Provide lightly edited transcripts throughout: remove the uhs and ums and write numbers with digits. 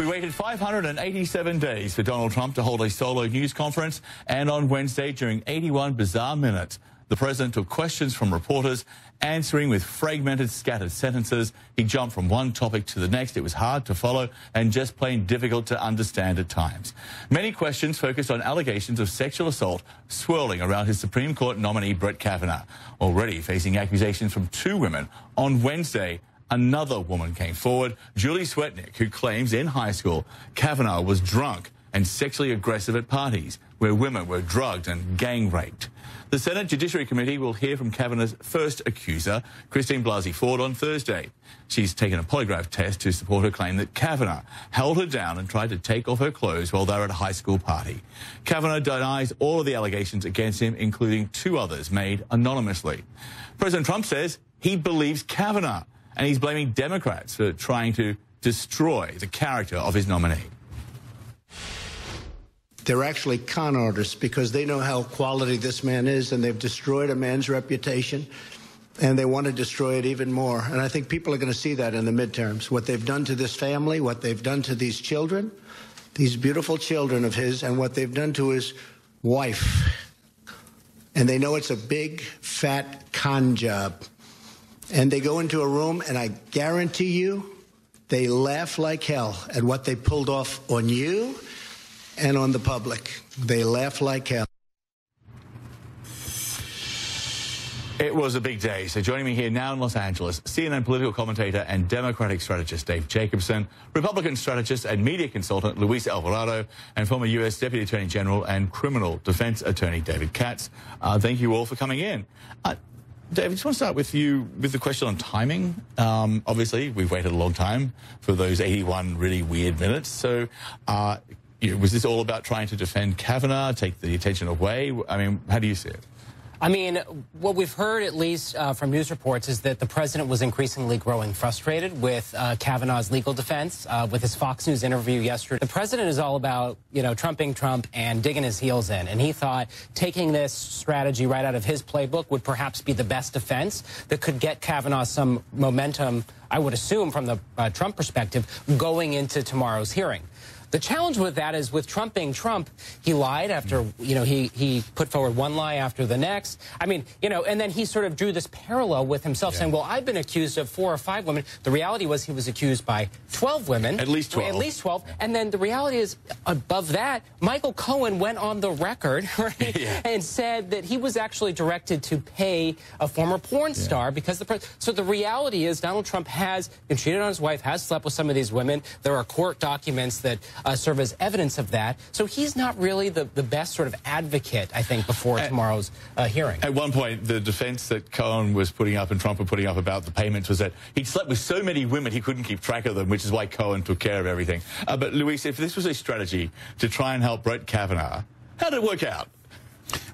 We waited 587 days for Donald Trump to hold a solo news conference, and on Wednesday, during 81 bizarre minutes, the president took questions from reporters, answering with fragmented, scattered sentences. He jumped from one topic to the next. It was hard to follow and just plain difficult to understand at times. Many questions focused on allegations of sexual assault swirling around his Supreme Court nominee, Brett Kavanaugh, already facing accusations from two women. On Wednesday, another woman came forward, Julie Swetnick, who claims in high school Kavanaugh was drunk and sexually aggressive at parties where women were drugged and gang raped. The Senate Judiciary Committee will hear from Kavanaugh's first accuser, Christine Blasey Ford, on Thursday. She's taken a polygraph test to support her claim that Kavanaugh held her down and tried to take off her clothes while they were at a high school party. Kavanaugh denies all of the allegations against him, including two others made anonymously. President Trump says he believes Kavanaugh, and he's blaming Democrats for trying to destroy the character of his nominee. They're actually con artists because they know how quality this man is, and they've destroyed a man's reputation, and they want to destroy it even more. And I think people are going to see that in the midterms, what they've done to this family, what they've done to these children, these beautiful children of his, and what they've done to his wife. And they know it's a big, fat con job. And they go into a room, and I guarantee you, they laugh like hell at what they pulled off on you and on the public. They laugh like hell. It was a big day. So joining me here now in Los Angeles, CNN political commentator and Democratic strategist Dave Jacobson, Republican strategist and media consultant Luis Alvarado, and former U.S. Deputy Attorney General and criminal defense attorney David Katz. Thank you all for coming in. Dave, I just want to start with you with the question on timing. Obviously, we've waited a long time for those 81 really weird minutes. So was this all about trying to defend Kavanaugh, take the attention away? I mean, how do you see it? I mean, what we've heard, at least from news reports, is that the president was increasingly growing frustrated with Kavanaugh's legal defense. With his Fox News interview yesterday, the president is all about, trumping Trump and digging his heels in. And he thought taking this strategy right out of his playbook would perhaps be the best defense that could get Kavanaugh some momentum, I would assume, from the Trump perspective, going into tomorrow's hearing. The challenge with that is with Trump being Trump, he lied after, he put forward one lie after the next. I mean, and then he sort of drew this parallel with himself saying, well, I've been accused of 4 or 5 women. The reality was he was accused by 12 women. At least 12. At least 12. And then the reality is above that, Michael Cohen went on the record and said that he was actually directed to pay a former porn star because so the reality is Donald Trump has been cheated on his wife, has slept with some of these women. There are court documents that serve as evidence of that. So he's not really the best sort of advocate, I think, before tomorrow's hearing. At one point, the defense that Cohen was putting up and Trump were putting up about the payments was that he'd slept with so many women he couldn't keep track of them, which is why Cohen took care of everything. But, Luis, if this was a strategy to try and help Brett Kavanaugh, how did it work out?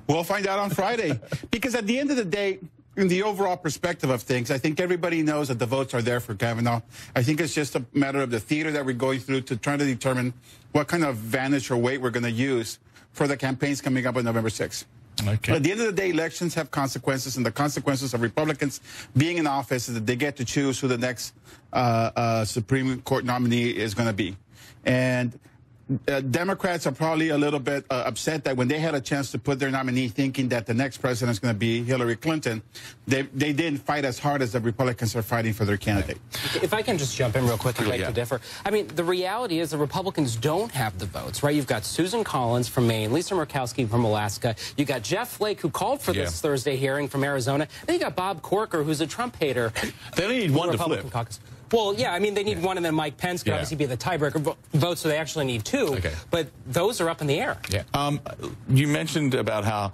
We'll find out on Friday. Because at the end of the day, in the overall perspective of things, I think everybody knows that the votes are there for Kavanaugh. I think it's just a matter of the theater that we're going through to try to determine what kind of vantage or weight we're going to use for the campaigns coming up on November 6th. Okay. At the end of the day, elections have consequences, and the consequences of Republicans being in office is that they get to choose who the next Supreme Court nominee is going to be. And Democrats are probably a little bit upset that when they had a chance to put their nominee thinking that the next president is going to be Hillary Clinton, they didn't fight as hard as the Republicans are fighting for their candidate. If I can just jump in real quick and beg to differ. I mean, the reality is the Republicans don't have the votes, right? You've got Susan Collins from Maine, Lisa Murkowski from Alaska. You got Jeff Flake, who called for this Thursday hearing from Arizona. Then you got Bob Corker, who's a Trump hater. They only need one to flip. Caucus. Well, yeah, I mean, they need one, and then Mike Pence could obviously be the tiebreaker vote, so they actually need 2. Okay. But those are up in the air. Yeah. You mentioned about how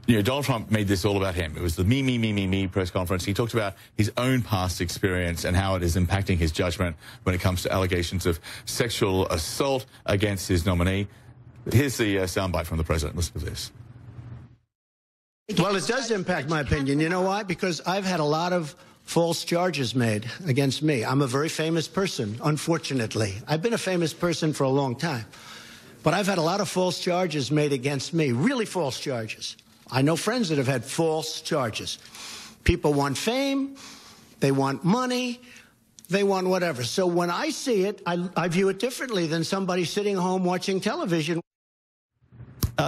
Donald Trump made this all about him. It was the me press conference. He talked about his own past experience and how it is impacting his judgment when it comes to allegations of sexual assault against his nominee. Here's the soundbite from the president. Listen to this. Well, it does impact my opinion. You know why? Because I've had a lot of false charges made against me. I'm a very famous person, unfortunately. I've been a famous person for a long time. But I've had a lot of false charges made against me, really false charges. I know friends that have had false charges. People want fame, they want money, they won whatever. So when I see it, I view it differently than somebody sitting home watching television.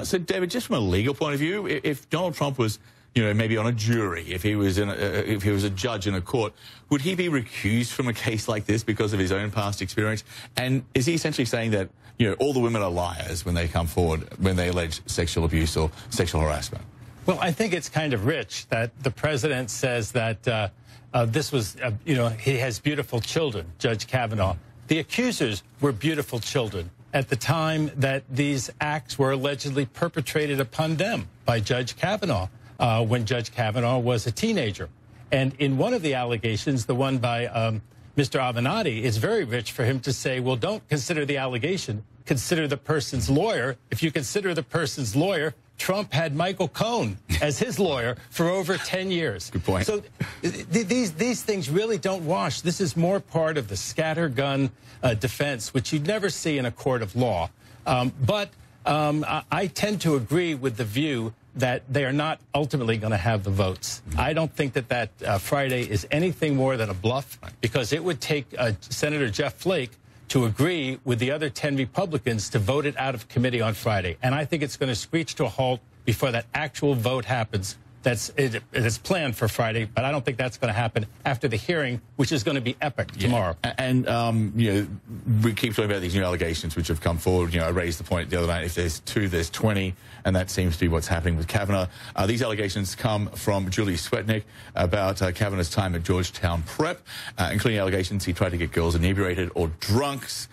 So, David, just from a legal point of view, if Donald Trump was, maybe on a jury, if he was a judge in a court, would he be recused from a case like this because of his own past experience? And is he essentially saying that, all the women are liars when they come forward, when they allege sexual abuse or sexual harassment? Well, I think it's kind of rich that the president says that this was, he has beautiful children, Judge Kavanaugh. The accusers were beautiful children at the time that these acts were allegedly perpetrated upon them by Judge Kavanaugh when Judge Kavanaugh was a teenager. And in one of the allegations, the one by Mr. Avenatti, it's very rich for him to say, well, don't consider the allegation, consider the person's lawyer. If you consider the person's lawyer, Trump had Michael Cohen as his lawyer for over 10 years. Good point. So these things really don't wash. This is more part of the scattergun defense, which you'd never see in a court of law. But I tend to agree with the view that they are not ultimately going to have the votes. I don't think that Friday is anything more than a bluff, because it would take Senator Jeff Flake to agree with the other 10 Republicans to vote it out of committee on Friday. And I think it's going to screech to a halt before that actual vote happens. It's planned for Friday, but I don't think that's going to happen after the hearing, which is going to be epic tomorrow. And, we keep talking about these new allegations which have come forward. I raised the point the other night, if there's 2, there's 20, and that seems to be what's happening with Kavanaugh. These allegations come from Julie Swetnick about Kavanaugh's time at Georgetown Prep, including allegations he tried to get girls inebriated or drunks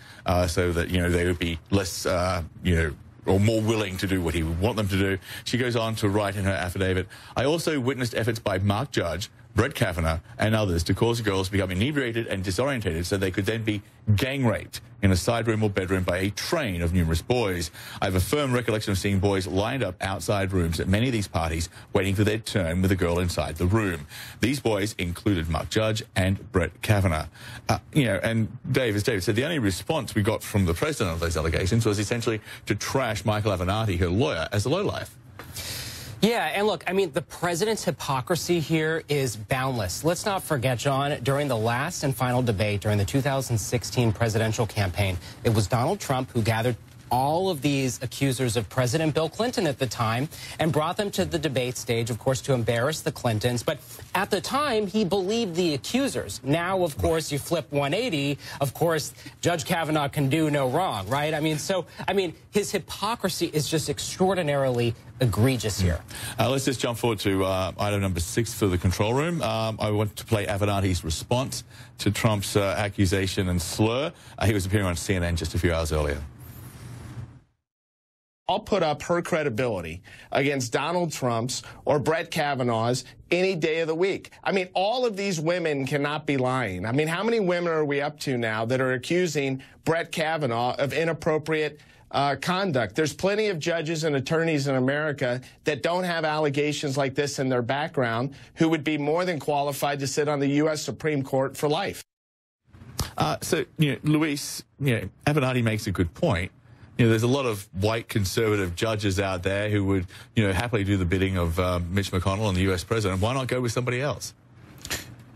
so that, they would be less, or more willing to do what he would want them to do. She goes on to write in her affidavit, I also witnessed efforts by Mark Judge, Brett Kavanaugh, and others to cause girls to become inebriated and disorientated so they could then be gang raped in a side room or bedroom by a train of numerous boys. I have a firm recollection of seeing boys lined up outside rooms at many of these parties waiting for their turn with a girl inside the room. These boys included Mark Judge and Brett Kavanaugh. And Dave, as David said, the only response we got from the president of those allegations was essentially to trash Michael Avenatti, her lawyer, as a lowlife. Yeah, and look, I mean, the president's hypocrisy here is boundless. Let's not forget, John, during the last and final debate during the 2016 presidential campaign, it was Donald Trump who gathered all of these accusers of President Bill Clinton at the time and brought them to the debate stage, of course, to embarrass the Clintons. But at the time, he believed the accusers. Now, of course, you flip 180. Of course, Judge Kavanaugh can do no wrong, right? I mean, his hypocrisy is just extraordinarily egregious here. Let's just jump forward to item number 6 for the control room. I want to play Avenatti's response to Trump's accusation and slur. He was appearing on CNN just a few hours earlier. I'll put up her credibility against Donald Trump's or Brett Kavanaugh's any day of the week. I mean, all of these women cannot be lying. I mean, how many women are we up to now that are accusing Brett Kavanaugh of inappropriate conduct? There's plenty of judges and attorneys in America that don't have allegations like this in their background who would be more than qualified to sit on the U.S. Supreme Court for life. So, Luis, Avenatti makes a good point. There's a lot of white conservative judges out there who would, happily do the bidding of Mitch McConnell and the U.S. president. Why not go with somebody else?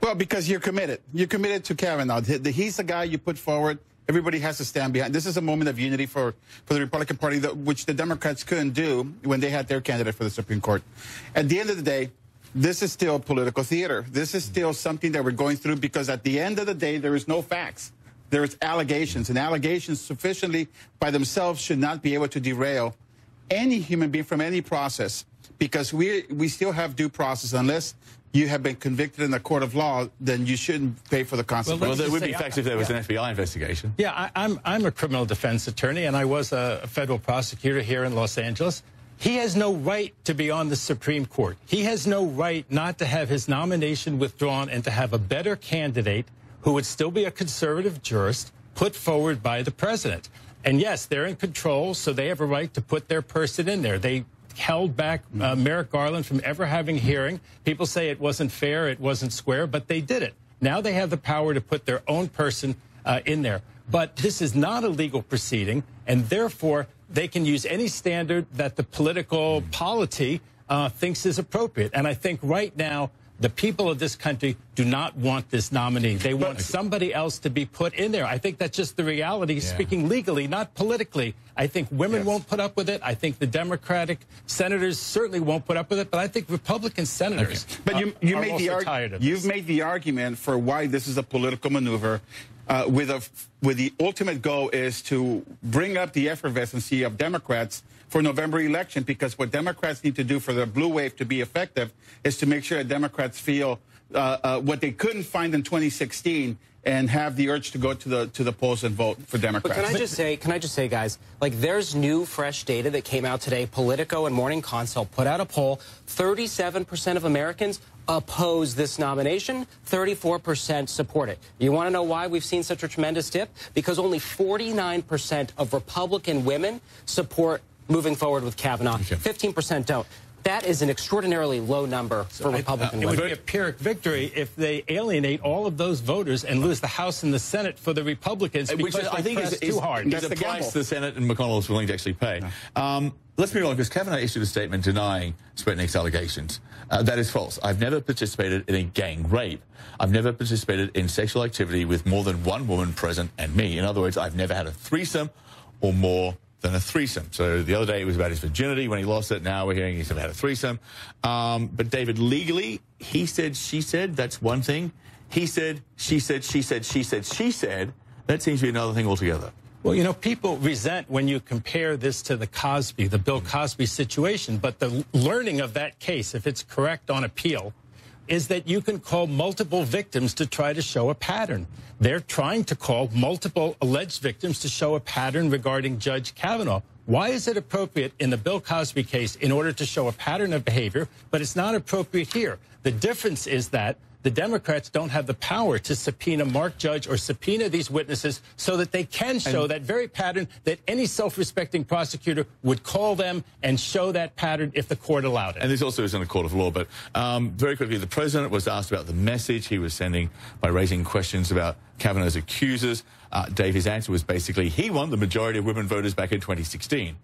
Well, because you're committed. You're committed to Kavanaugh. He's the guy you put forward. Everybody has to stand behind. This is a moment of unity for the Republican Party, which the Democrats couldn't do when they had their candidate for the Supreme Court. At the end of the day, this is still political theater. This is still something that we're going through because at the end of the day, there is no facts. There's allegations, and allegations sufficiently by themselves should not be able to derail any human being from any process, because we still have due process. Unless you have been convicted in a court of law, then you shouldn't pay for the consequences. Well, there would be facts if there was an FBI investigation. Yeah, I'm a criminal defense attorney, and I was a federal prosecutor here in Los Angeles. He has no right to be on the Supreme Court. He has no right not to have his nomination withdrawn and to have a better candidate who would still be a conservative jurist put forward by the president. And yes, they're in control, so they have a right to put their person in there. They held back Merrick Garland from ever having a hearing. People say it wasn't fair, it wasn't square, but they did it. Now they have the power to put their own person in there. But this is not a legal proceeding, and therefore they can use any standard that the political polity thinks is appropriate. And I think right now, the people of this country do not want this nominee. They want somebody else to be put in there. I think that's just the reality, speaking legally, not politically. I think women won't put up with it. I think the Democratic senators certainly won't put up with it. But I think Republican senators But you've made the argument for why this is a political maneuver. With the ultimate goal is to bring up the effervescency of Democrats for November election, because what Democrats need to do for the blue wave to be effective is to make sure that Democrats feel what they couldn't find in 2016 and have the urge to go to the polls and vote for Democrats. But can I just say, guys, like, there's new, fresh data that came out today. Politico and Morning Consult put out a poll. 37% of Americans oppose this nomination. 34% support it. You want to know why we've seen such a tremendous dip? Because only 49% of Republican women support moving forward with Kavanaugh. 15% don't. That is an extraordinarily low number for Republican women. It would be a Pyrrhic victory if they alienate all of those voters and lose the House and the Senate for the Republicans, because I think it's too hard. That's the price the Senate and McConnell is willing to actually pay. Let's move on, because Kavanaugh issued a statement denying Sputnik's allegations. That is false. I've never participated in a gang rape. I've never participated in sexual activity with more than one woman present and me. In other words, I've never had a threesome or more than a threesome. So the other day it was about his virginity when he lost it. Now we're hearing he's never had a threesome. But David, legally, he said, she said, that's one thing. He said, she said, she said, she said, she said. That seems to be another thing altogether. Well, you know, people resent when you compare this to the Bill Cosby situation. But the learning of that case, if it's correct on appeal, is that you can call multiple victims to try to show a pattern. They're trying to call multiple alleged victims to show a pattern regarding Judge Kavanaugh. Why is it appropriate in the Bill Cosby case in order to show a pattern of behavior, but it's not appropriate here? The difference is that the Democrats don't have the power to subpoena Mark Judge or subpoena these witnesses so that they can show that very pattern that any self-respecting prosecutor would call them and show that pattern if the court allowed it. And this also is in a court of law. But very quickly, the president was asked about the message he was sending by raising questions about Kavanaugh's accusers. Dave, his answer was basically he won the majority of women voters back in 2016,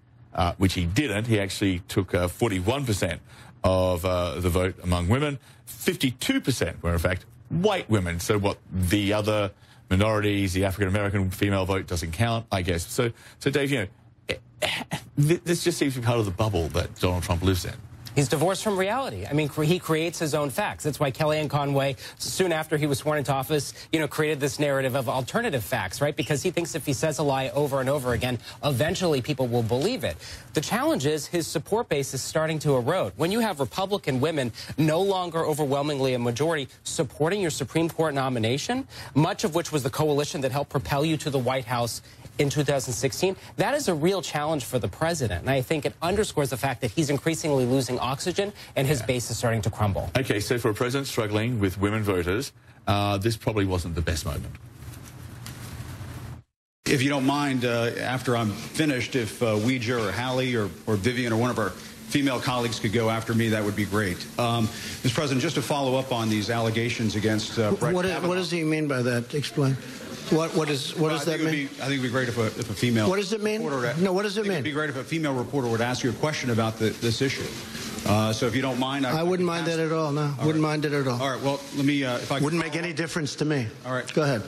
which he didn't. He actually took 41% of the vote among women. 52% were, in fact, white women. So what, the other minorities, the African-American female vote doesn't count, I guess. So Dave, you know, this just seems to be part of the bubble that Donald Trump lives in. He's divorced from reality. I mean, he creates his own facts. That's why Kellyanne Conway, soon after he was sworn into office, you know, created this narrative of alternative facts, right? Because he thinks if he says a lie over and over again, eventually people will believe it. The challenge is his support base is starting to erode. When you have Republican women no longer overwhelmingly a majority supporting your Supreme Court nomination, much of which was the coalition that helped propel you to the White House in 2016, that is a real challenge for the president. And I think it underscores the fact that he's increasingly losing oxygen and his base is starting to crumble. Okay, so for a president struggling with women voters, this probably wasn't the best moment. If you don't mind, after I'm finished, if Ouija or Hallie or Vivian or one of our female colleagues could go after me, that would be great. Mr. President, just to follow up on these allegations against Brett Kavanaugh. What does he mean by that? Explain. What does that mean? I think it would be great if a female. What does it mean? No, what does it mean? It would be great if a female reporter would ask you a question about this issue. So if you don't mind, I wouldn't mind that at all. No, wouldn't mind it at all. All right. Well, let me. If I wouldn't make any difference to me. All right. Go ahead.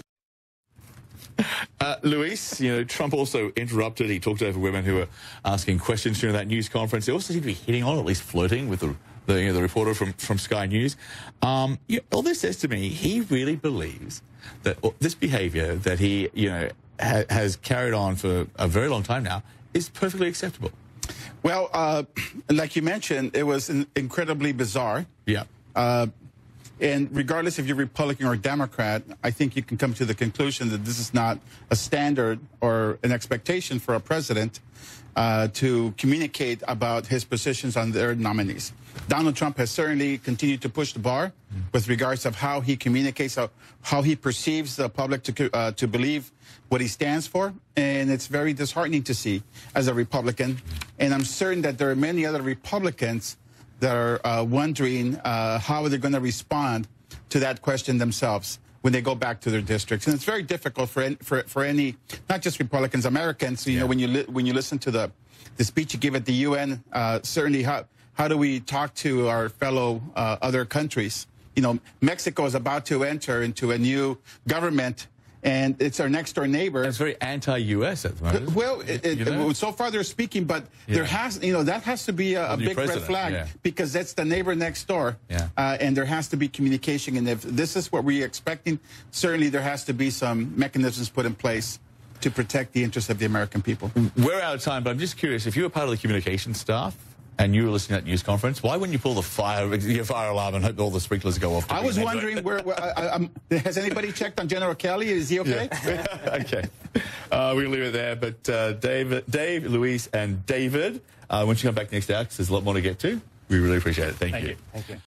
Luis, you know, Trump also interrupted. He talked over women who were asking questions during that news conference. They also seemed to be hitting on, at least flirting with the reporter from Sky News. All this says to me, he really believes that this behavior that he, you know, has carried on for a very long time now is perfectly acceptable. Well, like you mentioned, it was incredibly bizarre. Yeah. And regardless if you're Republican or Democrat, I think you can come to the conclusion that this is not a standard or an expectation for a president to communicate about his positions on their nominees. Donald Trump has certainly continued to push the bar with regards of how he communicates, how he perceives the public to believe what he stands for. And it's very disheartening to see as a Republican. And I'm certain that there are many other Republicans that are wondering how they're going to respond to that question themselves when they go back to their districts. And it's very difficult for any, not just Republicans, Americans. You know, when you listen to the speech you give at the UN, certainly how do we talk to our fellow other countries? Mexico is about to enter into a new government, and it's our next door neighbor. It's very anti-U.S. at the moment. Well, so far they're speaking, but there has, that has to be a big red flag because that's the neighbor next door, and there has to be communication. And if this is what we're expecting, certainly there has to be some mechanisms put in place to protect the interests of the American people. We're out of time, but I'm just curious, if you were part of the communication staff and you were listening to that news conference, why wouldn't you pull your fire alarm and hope all the sprinklers go off? I was wondering, has anybody checked on General Kelly? Is he okay? Okay. We'll leave it there. But Dave, Luis, and David, once you come back next hour, because there's a lot more to get to, we really appreciate it. Thank you. Thank you.